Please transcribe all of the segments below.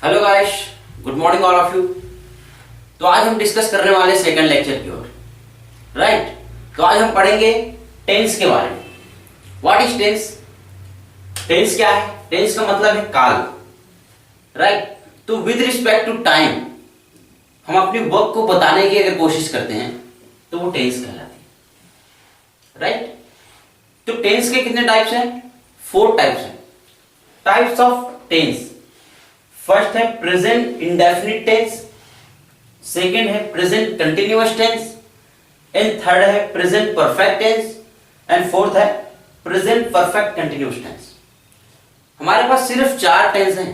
Hello guys, good morning all of you. तो आज हम डिस्कस करने वाले सेकंड लेक्चर की ओर, राइट। तो आज हम पढ़ेंगे टेंस के बारे में। What is tense? टेंस क्या है? टेंस का मतलब है काल, राइट। तो विद रिस्पेक्ट टू टाइम हम अपनी वर्क को बताने की अगर कोशिश करते हैं तो वो टेंस कहलाती है, राइट। तो टेंस के कितने टाइप्स हैं? 4 टाइप्स हैं। टाइप्स ऑफ टेंस, फर्स्ट है प्रेजेंट इंडेफिनिट टेंस, सेकेंड है present continuous tense, and third है present perfect tense, and fourth है प्रेजेंट परफेक्ट कंटिन्यूअस टेंस। हमारे पास सिर्फ 4 टेंस हैं।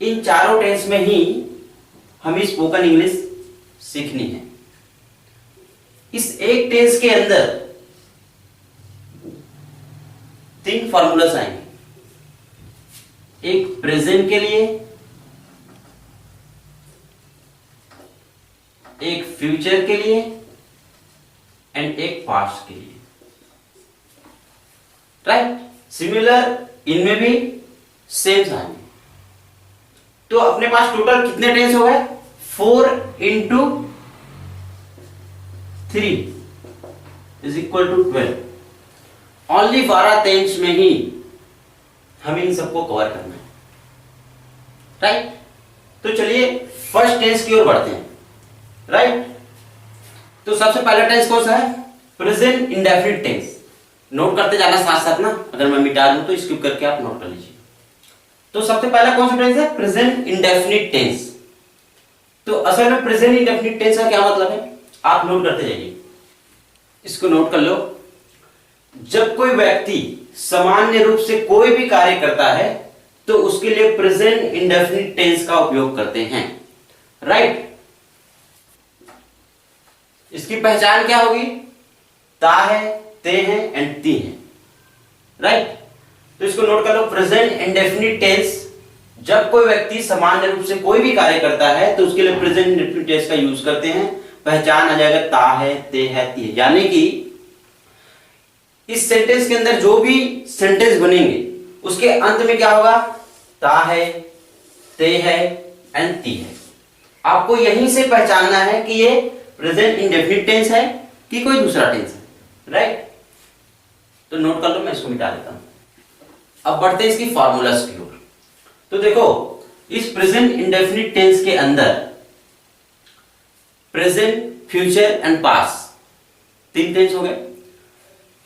इन चारों टेंस में ही हमें स्पोकन इंग्लिश सीखनी है। इस एक टेंस के अंदर 3 फॉर्मूलास आएंगे, एक प्रेजेंट के लिए, एक फ्यूचर के लिए एंड एक पास्ट के लिए, राइट। सिमिलर इनमें भी सेम आएंगे। तो अपने पास टोटल कितने टेंस हो गए? 4 into 3 is equal to 12। Only 12 tense में ही हमें इन सबको कवर करना है, राइट। तो चलिए फर्स्ट टेंस की ओर बढ़ते हैं, राइट। तो सबसे पहला टेंस कौन सा है? Present indefinite tense. नोट करते जाना साथ साथ ना, अगर मैं मिटा दूं तो स्किप करके आप नोट कर लीजिए। तो सबसे पहला कौन सा टेंस है? Present indefinite tense. तो असल में प्रेजेंट इंडेफिनिट टेंस का क्या मतलब है, आप नोट करते जाइए, इसको नोट कर लो। जब कोई व्यक्ति सामान्य रूप से कोई भी कार्य करता है तो उसके लिए प्रेजेंट इंडेफिनिट टेंस का उपयोग करते हैं, राइट। इसकी पहचान क्या होगी? ता है, ते हैं एंड ती हैं, राइट। तो इसको नोट कर लो। प्रेजेंट इंडेफिनिट टेंस, जब कोई व्यक्ति सामान्य रूप से कोई भी कार्य करता है तो उसके लिए प्रेजेंट इंडेफिनिट टेंस का यूज करते हैं। पहचान आ जाएगा ता है, ते है, ती है। यानी कि इस सेंटेंस के अंदर जो भी सेंटेंस बनेंगे उसके अंत में क्या होगा? ता है, ते है एंड ती है। आपको यहीं से पहचानना है कि ये प्रेजेंट इंडेफिनिट टेंस है कि कोई दूसरा टेंस है, राइट। तो नोट कर लो, मैं इसको मिटा देता हूं। अब बढ़ते हैं इसकी फॉर्मूलास की ओर। तो देखो, इस प्रेजेंट इंडेफिनिट टेंस के अंदर present, future and past 3 tense हो गए।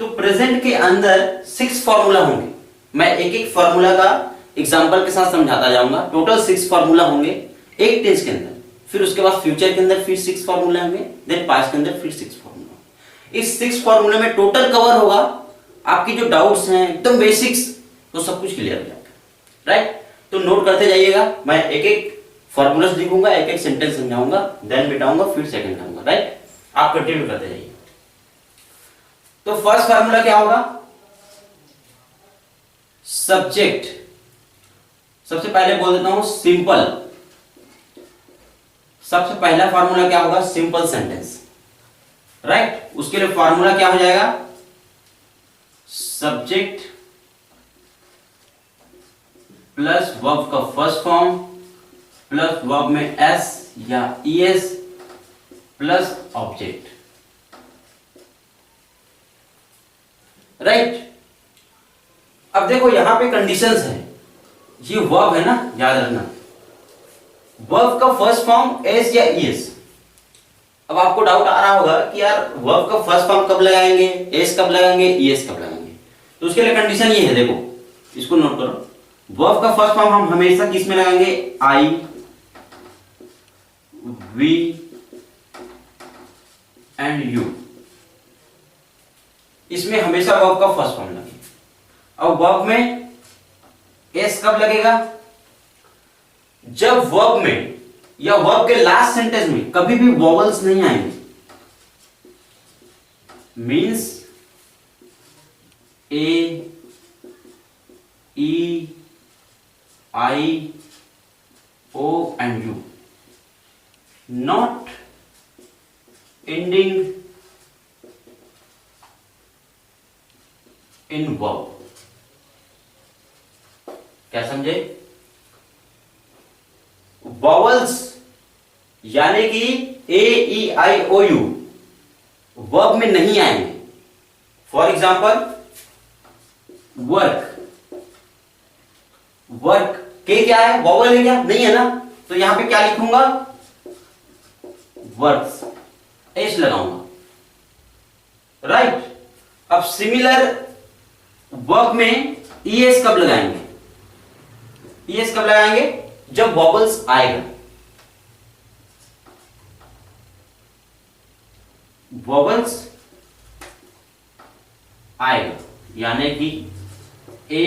तो प्रेजेंट के अंदर 6 फॉर्मूला होंगे। मैं एक एक फॉर्मूला का एग्जांपल के साथ समझाता जाऊंगा। टोटल 6 फॉर्मूला होंगे एक टेंस के अंदर। फिर उसके बाद फ्यूचर के अंदर फिर 6 फॉर्मूला होंगे, देन पास्ट के अंदर फिर 6 फॉर्मूला। इस 6 फॉर्मूले में टोटल कवर होगा आपकी जो डाउट्स हैं एकदम बेसिक्स, तो सब कुछ क्लियर हो जाएगा, राइट। तो नोट करते जाइएगा। मैं एक एक फॉर्मूलास लिखूंगा, एक एक सेंटेंस समझाऊंगा, देन मिटाऊंगा, फिर सेकंड करूंगा, राइट। आप कंटिन्यू करते जाइए। तो फर्स्ट फार्मूला क्या होगा? सब्जेक्ट। सबसे पहले बोल देता हूं सिंपल। सबसे पहला फार्मूला क्या होगा? Simple sentence, right. उसके लिए फार्मूला क्या हो जाएगा? सब्जेक्ट प्लस वर्ब का फर्स्ट फॉर्म प्लस वर्ब में एस या ईएस प्लस ऑब्जेक्ट, राइट। अब देखो यहां पे कंडीशंस है। ये वर्ब है ना, याद रखना। वर्ब का फर्स्ट फॉर्म एस या ईएस। अब आपको डाउट आ रहा होगा कि यार वर्ब का फर्स्ट फॉर्म कब लगाएंगे, एस कब लगाएंगे, ईएस कब लगाएंगे। तो उसके लिए कंडीशन ये है, देखो इसको नोट करो। वर्ब का फर्स्ट फॉर्म हम हमेशा किस में लगाएंगे? आई, वी एंड यू। इसमें हमेशा वर्ब का फर्स्ट फॉर्म लगेगा। अब वर्ब में एस कब लगेगा? जब वर्ब में या वर्ब के लास्ट सेंटेंस में कभी भी वॉवल्स नहीं आएंगे, means A, E, I, O and U, not ending in verb. क्या समझे? वॉवल्स यानी कि A E I O you verb में नहीं आएंगे। फॉर एग्जाम्पल वर्क, वर्क के क्या है, वॉवल है क्या, नहीं है ना, तो यहां पे क्या लिखूंगा, वर्क्स, एच लगाऊंगा, राइट। अब सिमिलर वर्ब में ईएस कब लगाएंगे, ईएस कब लगाएंगे, जब वॉवल्स आएगा, वॉवल्स आएगा, यानी कि A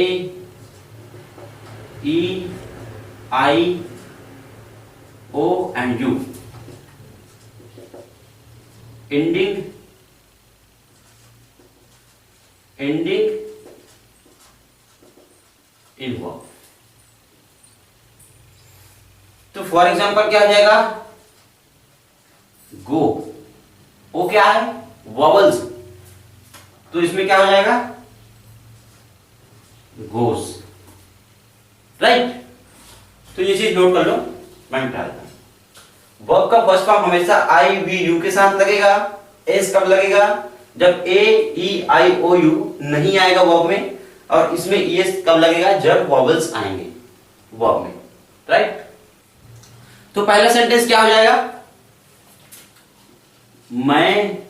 E I O and U ending in verb. तो फॉर एग्जांपल क्या हो जाएगा, गो, ओ क्या है, वॉवल्स, तो इसमें क्या हो जाएगा, गोस, राइट। तो ये चीज नोट कर लो, मैं मिटा देता हूं। वर्ब का फर्स्ट फॉर्म हमेशा आई वी यू के साथ लगेगा। एस कब लगेगा, जब ए ई आई ओ यू नहीं आएगा वर्ब में, और इसमें एस कब लगेगा, जब वॉवल्स आएंगे वर्ब में, राइट। तो पहला सेंटेंस क्या हो जाएगा, मैं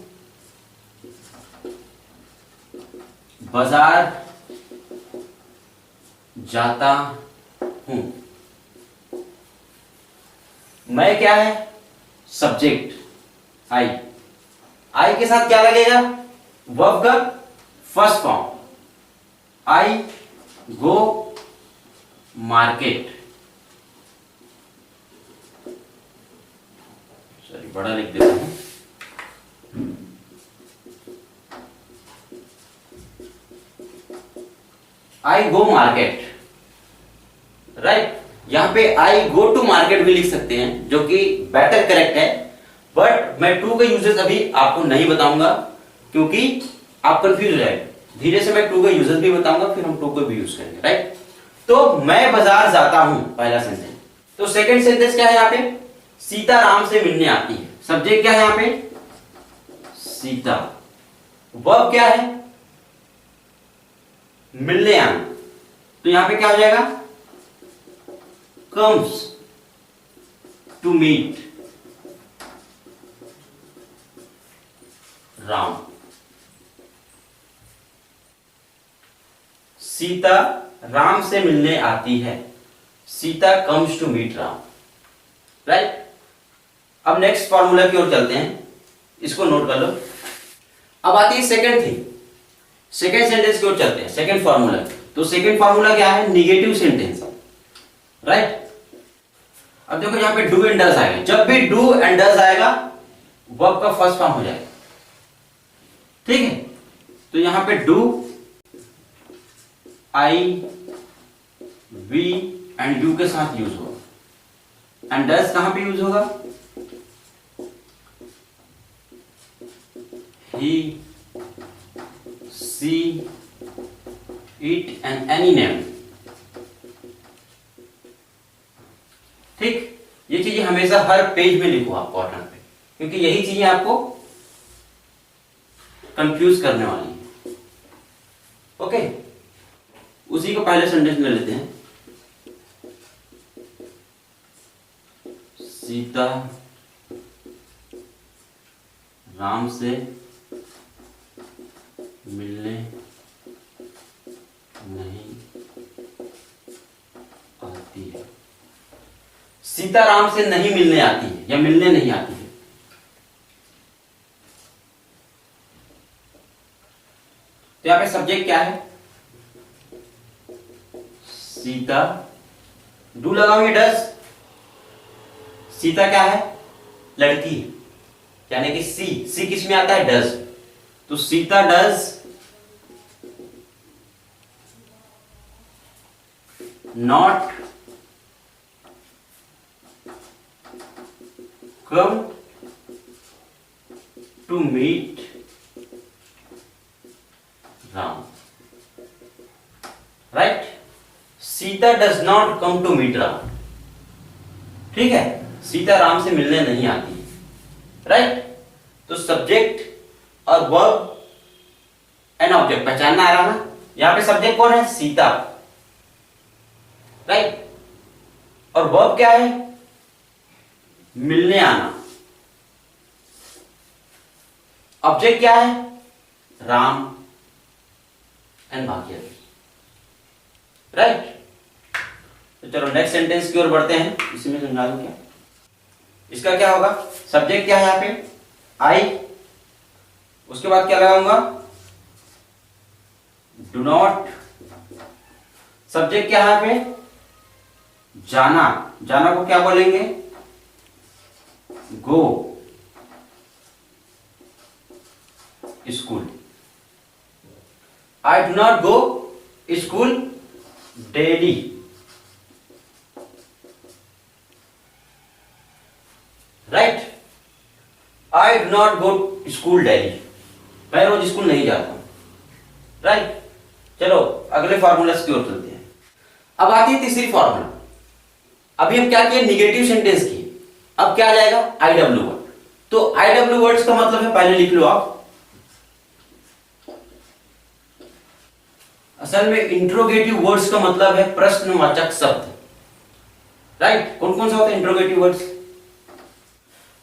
बाजार जाता हूं। मैं क्या है, सब्जेक्ट, आई, आई के साथ क्या लगेगा, वर्ब का फर्स्ट फॉर्म, आई गो मार्केट, सॉरी बड़ा लिख देता हूं, आई गो मार्केट, राइट। यहां पे आई गो टू मार्केट भी लिख सकते हैं, जो कि बेटर करेक्ट है, बट मैं टू के यूजेस अभी आपको नहीं बताऊंगा, क्योंकि आप कंफ्यूज हो जाएंगे। धीरे से मैं टू के यूजेस भी बताऊंगा, फिर हम टू को भी यूज करेंगे, राइट। तो मैं बाजार जाता हूं, पहला सेंटेंस। तो सेकंड सेंटेंस क्या है, यहां पे सीता राम से मिलने आती है। सब्जेक्ट क्या है यहां पे, सीता। वर्ब क्या है, मिलने आना, तो यहां पे क्या हो जाएगा, comes to meet Ram. Sita Ram से मिलने आती है, Sita comes to meet Ram, right. अब नेक्स्ट फॉर्मूला की ओर चलते हैं, इसको नोट कर लो। अब आती है सेकंड थिंग, सेकंड सेंटेंस की ओर चलते हैं, सेकंड फॉर्मूला। तो सेकंड फॉर्मूला क्या है, निगेटिव सेंटेंस, राइट। अब देखो यहां पे डू एंड डज आएगा, जब भी डू एंड डज आएगा वर्ब का फर्स्ट फॉर्म हो जाएगा, ठीक है। तो यहां पे do, I we and you के साथ यूज होगा, एंड डज कहां पे यूज होगा, he she it and any name, ठीक। ये चीजें हमेशा हर पेज में लिखो आप कॉटन पे, क्योंकि यही चीजें आपको कंफ्यूज करने वाली है, ओके। उसी को पहले सेंटेंस में लेते हैं, सीता राम से मिलने नहीं आती है। सीता राम से नहीं मिलने आती है या मिलने नहीं आती है। तो यहां पे सब्जेक्ट क्या है, सीता, डू लगाओगे डज, सीता क्या है, लड़की, यानी कि सी किस में आता है, डज। तो Sita does not come to meet Ram, right. Sita does not come to meet Ram, ठीक है, सीता राम से मिलने नहीं आती, राइट। तो सब्जेक्ट और वर्ब एंड ऑब्जेक्ट पहचानना आ रहा ना। यहां पे सब्जेक्ट कौन है? सीता, राइट। और वर्ब क्या है? मिलने आना। ऑब्जेक्ट क्या है? राम एंड बाकी, राइट। तो चलो नेक्स्ट सेंटेंस की ओर बढ़ते हैं, इसी में समझा दूं क्या। इसका क्या होगा? सब्जेक्ट क्या है यहां पे? आई। उसके बाद क्या लगाऊंगा? Do not. सब्जेक्ट क्या है यहां पे? जाना। जाना को क्या बोलेंगे? Go school. I do not go school daily. Right. I do not go school daily, मैं रोज स्कूल नहीं जाता हूं, राइट। चलो अगले फॉर्मूलास की ओर चलते हैं। अब आती है तीसरी फॉर्मूला। अभी हम क्या किए? निगेटिव सेंटेंस किए। अब क्या आ जाएगा? IW word. तो आईडब्ल्यू वर्ड्स का मतलब है, पहले लिख लो आप। असल में इंट्रोगेटिव वर्ड्स का मतलब है प्रश्नवाचक शब्द, राइट। कौन कौन सा होता है interrogative words?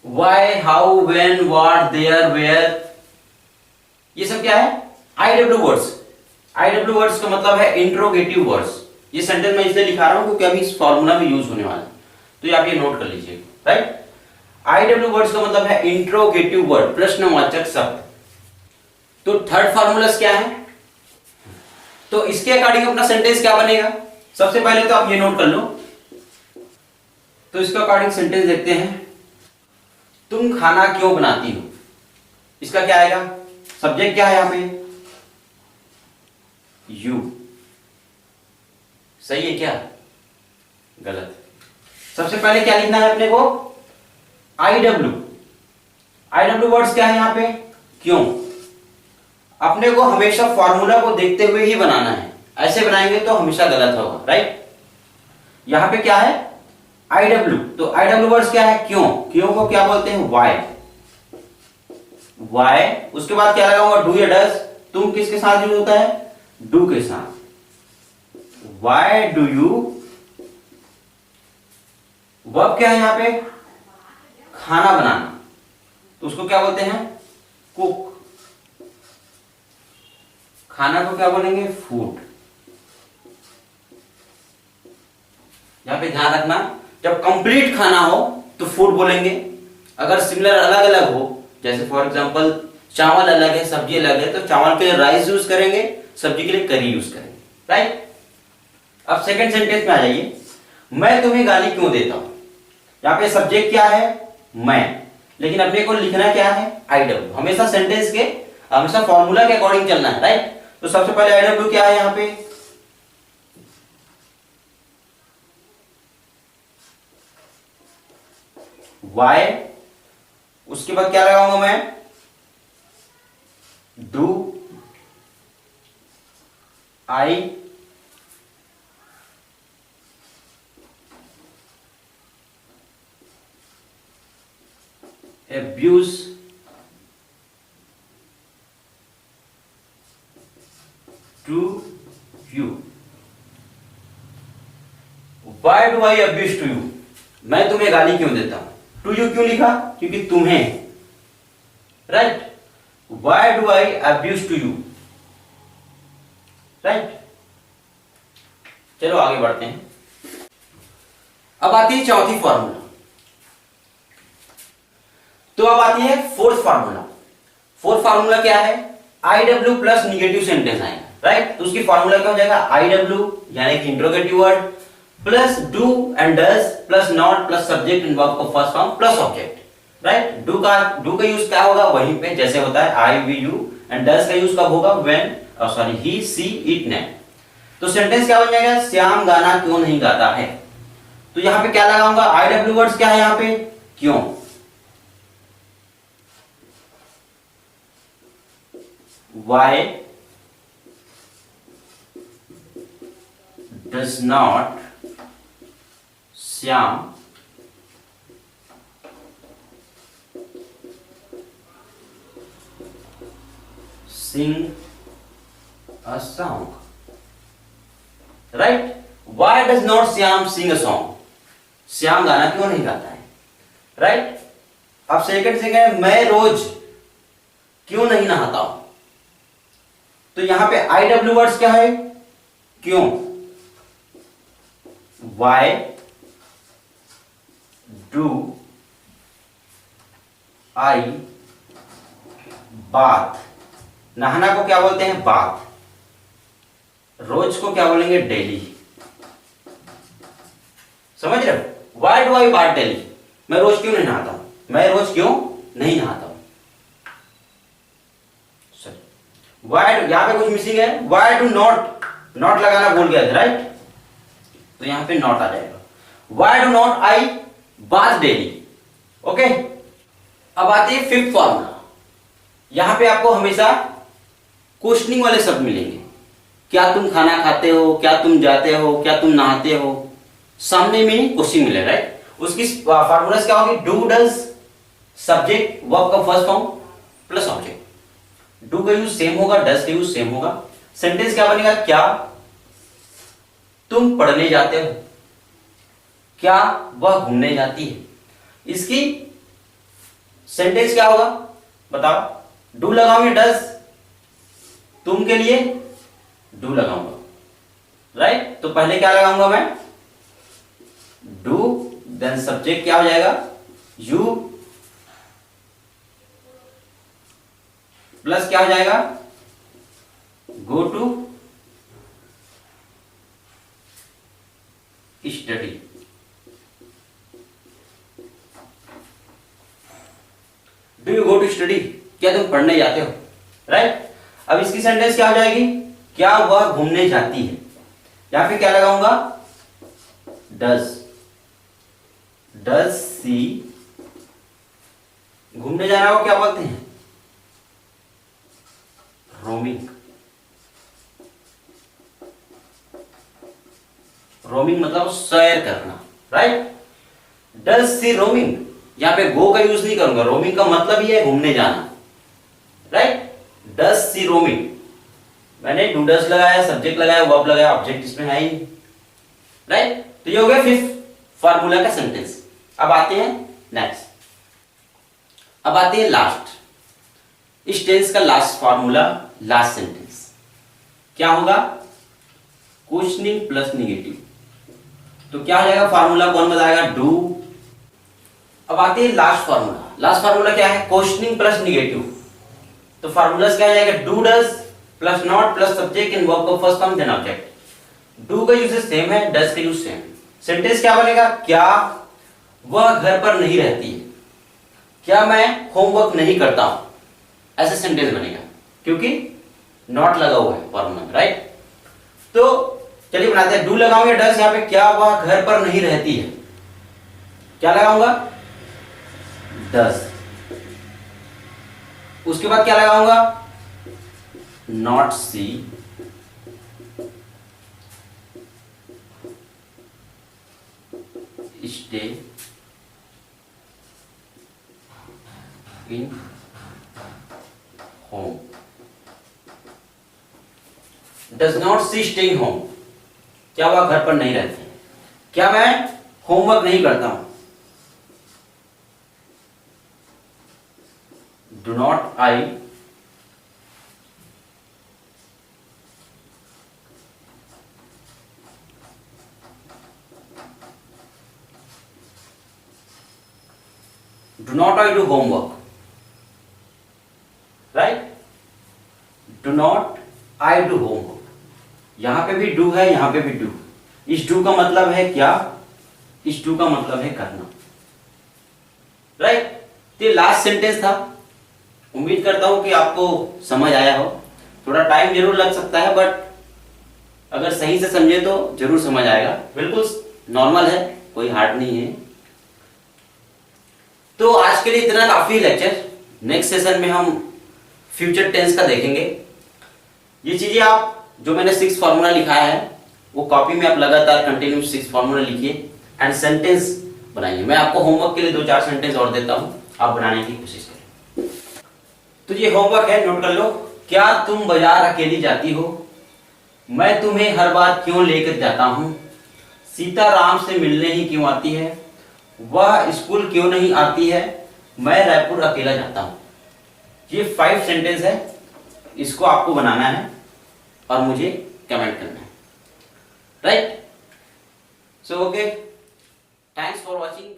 Why, how, when, what, there, where, ये सब क्या है? IW words. आईडब्ल्यू वर्ड्स का मतलब है इंट्रोगेटिव वर्ड्स। ये सेंटेंस मैं इसलिए लिखा रहा हूं क्योंकि अभी इस फॉर्मूला में यूज होने वाला है, तो आप ये नोट कर लीजिए, राइट। आईडब्ल्यू वर्ड्स का मतलब है इंट्रोगेटिव वर्ड, प्रश्नवाचक शब्द। तो थर्ड फॉर्मूला क्या है? तो इसके अकॉर्डिंग अपना सेंटेंस क्या बनेगा? सबसे पहले तो आप ये नोट कर लो। तो इसके अकॉर्डिंग सेंटेंस देखते हैं। तुम खाना क्यों बनाती हो? इसका क्या आएगा? सब्जेक्ट क्या है यहां पे? यू। सही है क्या? गलत। सबसे पहले क्या लिखना है अपने को? आईडब्ल्यू। आईडब्ल्यू वर्ड्स क्या है यहां पे? क्यों। अपने को हमेशा फॉर्मूला को देखते हुए ही बनाना है, ऐसे बनाएंगे तो हमेशा गलत होगा, राइट। यहां पे क्या है? आईडब्ल्यू। तो आईडब्ल्यू वर्ड्स क्या है? क्यों। क्यों को क्या बोलते हैं? व्हाई। व्हाई। उसके बाद क्या लगाऊंगा? डू या डज। तुम किसके साथ यूज होता है? डू के साथ। Why do you. वर्ब क्या है यहां पे? खाना बनाना, तो उसको क्या बोलते हैं? कुक। खाना को क्या बोलेंगे? फूड। यहां पे ध्यान रखना, जब कंप्लीट खाना हो तो फूड बोलेंगे। अगर सिमिलर अलग अलग हो, जैसे फॉर एग्जांपल चावल अलग है, सब्जी अलग है, तो चावल के लिए राइस यूज करेंगे, सब्जी के लिए करी यूज करेंगे, राइट। अब सेकंड सेंटेंस में आ जाइए। मैं तुम्हें गाली क्यों देता हूं? यहां पे सब्जेक्ट क्या है? मैं। लेकिन अपने को लिखना क्या है? आईडब्ल्यू। हमेशा सेंटेंस के, हमेशा फॉर्मूला के अकॉर्डिंग चलना है, राइट। तो सबसे पहले आईडब्ल्यू क्या है यहां पे? वाई। उसके बाद क्या लगाऊंगा मैं? Do. I. abuse, to you. Why do I abuse to you? मैं तुम्हें गाली क्यों देता हूं? टू यू क्यों लिखा? क्योंकि तुम्हें, right. Why do I abuse to you? Right. चलो आगे बढ़ते हैं। अब आती है चौथी फॉर्मूला। तो अब आती है फोर्थ फार्मूला। फोर्थ फार्मूला क्या है? आईडब्ल्यू प्लस निगेटिव सेंटेंस आएगा, राइट। तो उसकी फार्मूला क्या हो जाएगा? आईडब्ल्यू यानी कि interrogative word plus do and does plus not plus subject and verb का first form plus object, right. Do का यूज क्या होगा? वहीं पे जैसे होता है I we you. And does का यूज कब होगा? When, sorry, he she it ने। तो सेंटेंस क्या बन जाएगा? श्याम गाना क्यों नहीं गाता है। तो यहां पे क्या लगाऊंगा? आईडब्ल्यू वर्ड्स क्या है यहां पे? क्यों। Why does not Shyam sing a song. Right? Why does not Shyam sing a song? Shyam गाना क्यों नहीं गाता है? Right? अब सेकंड से कहें मैं रोज क्यों नहीं नहाता हूं? तो यहां पे IW वर्ड्स क्या है? क्यों? Why do I bath? नहाना को क्या बोलते हैं? बाथ। रोज को क्या बोलेंगे? डेली। समझ रहे हो? Why do I bath daily? मैं रोज क्यों नहीं नहाता हूं? मैं रोज क्यों नहीं नहाता हूं? सॉरी, वाई डू, यहां पे कुछ मिसिंग है। वाई डू नॉट, नॉट लगाना भूल गया था, राइट? तो यहां पे नॉट आ जाएगा। Why do not I bath daily? Okay. अब आती है फिफ्थ फॉर्मूला। यहां पे आपको हमेशा क्वेश्चनिंग वाले शब्द मिलेंगे। क्या तुम खाना खाते हो? क्या तुम जाते हो? क्या तुम नहाते हो? सामने में क्वेश्चन मिले, राइट? उसकी फार्मूलास क्या होगी? डू, डज, सब्जेक्ट, वर्ब का first form plus object. Do का यूज सेम होगा, डज का यूज सेम होगा। सेंटेंस क्या बनेगा? क्या तुम पढ़ने जाते हो? क्या वह घूमने जाती है? इसकी सेंटेंस क्या होगा बताओ? डू लगाऊंगे, डज, तुम के लिए डू लगाऊंगा, राइट? तो पहले क्या लगाऊंगा मैं? डू, देन सब्जेक्ट क्या हो जाएगा? यू, प्लस क्या हो जाएगा? Go to study. Do you go to study? क्या तुम पढ़ने जाते हो, राइट? अब इसकी सेंटेंस क्या हो जाएगी? क्या वह घूमने जाती है? यहां पे क्या लगाऊंगा? डज। डज सी, घूमने जाना को क्या बोलते हैं? रोमिंग। रोमिंग मतलब सैर करना, राइट? Does she roaming? यहां पे गो का यूज नहीं करूंगा। रोमिंग का मतलब ही है घूमने जाना, राइट? डज सी रोमिंग, मैंने डू डज लगाया, सब्जेक्ट लगाया, वर्ब लगाया, ऑब्जेक्ट इसमें है ही, राइट? तो ये हो गया फिफ्थ फार्मूला का सेंटेंस। अब आते हैं नेक्स्ट। अब आते हैं लास्ट। इस टेंस का लास्ट फार्मूला, लास्ट सेंटेंस क्या होगा? Questioning plus negative. तो क्या हो जाएगा फार्मूला? कौन बताएगा? डू। अब आते हैं लास्ट फार्मूला। लास्ट फार्मूला क्या है? Questioning plus negative. तो फार्मूला क्या हो जाएगा? Do does plus not plus subject in verb का first form then object. Do का यूज सेम है, डज का यूज सेम है। सेंटेंस क्या बनेगा? क्या वह घर पर नहीं रहती है? क्या मैं होमवर्क नहीं करता हूं? ऐसा सेंटेंस बनेगा क्योंकि नॉट लगा हुआ है फॉर्मूला में, राइट? तो चलिए बनाते हैं। डू लगाऊंगे, डज, यहां पे क्या वह घर पर नहीं रहती है? क्या लगाऊंगा? डज। उसके बाद क्या लगाऊंगा? Not see, stay in home. Does not see stay in home, क्या वह घर पर नहीं रहती है? क्या मैं होमवर्क नहीं करता हूं? Do not I do not I do homework, right? do not I do homework। यहां पे भी do है, यहां पे भी do। इस do का मतलब है क्या? इस do का मतलब है करना, राइट? ये लास्ट सेंटेंस था। उम्मीद करता हूं कि आपको समझ आया हो। थोड़ा टाइम जरूर लग सकता है, बट अगर सही से समझे तो जरूर समझ आएगा। बिल्कुल नॉर्मल है, कोई हार्ड नहीं है। तो आज के लिए इतना काफी लेक्चर। नेक्स्ट सेशन में हम फ्यूचर टेंस का देखेंगे। ये चीजें आप जो मैंने 6 फार्मूला लिखाया है वो कॉपी में आप लगातार कंटिन्यू 6 फार्मूला लिखिए एंड सेंटेंस बनाइए। मैं आपको होमवर्क के लिए 2-4 सेंटेंस और देता हूं, आप बनाने की कोशिश करें। तो ये होमवर्क है, नोट कर लो क्या तुम बाजार अकेली जाती हो? मैं तुम्हें हर बार क्यों लेकर जाता हूँ? सीता राम से मिलने ही क्यों आती है? वह स्कूल क्यों नहीं आती है? मैं रायपुर अकेला जाता हूँ। ये 5 सेंटेंस है, इसको आपको बनाना है और मुझे कमेंट करना है, right? So okay, thanks for watching.